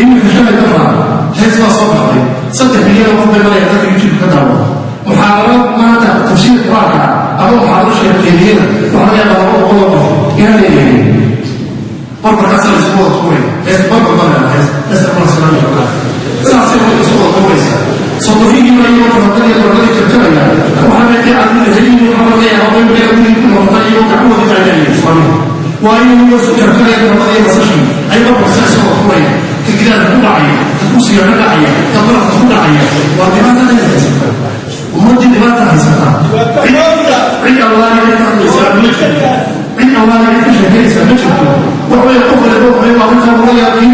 iminka shalay ka fara hees baa soo baxday 3 milyan oo qof bay maraya dadka youtube ka daawo muxaadaro maanta tafsiir quraanka ama muxaadaro sheekeeyada waxaa laga yaabaa laba boqol oo qof inaan leeyahay markaas la isku wada tuuray hees barbar hees barbar saasay way isku wada tuuraysaa صدقيني ما يوقف الدنيا والله تتبعنا وحنا قاعد نهيئ وحنا قاعد نقول والله وكعوه تعالى صالح وأي يوسف كذلك والله مسشي أي رب ساسه وخويا كجلاد بدعية تكوسي بدعية تمرة بدعية ولماذا لا يتسمى ومدي لماذا يتسمى عند الله يتسمى عند الله يتسمى وهو يقول له وهو يقول له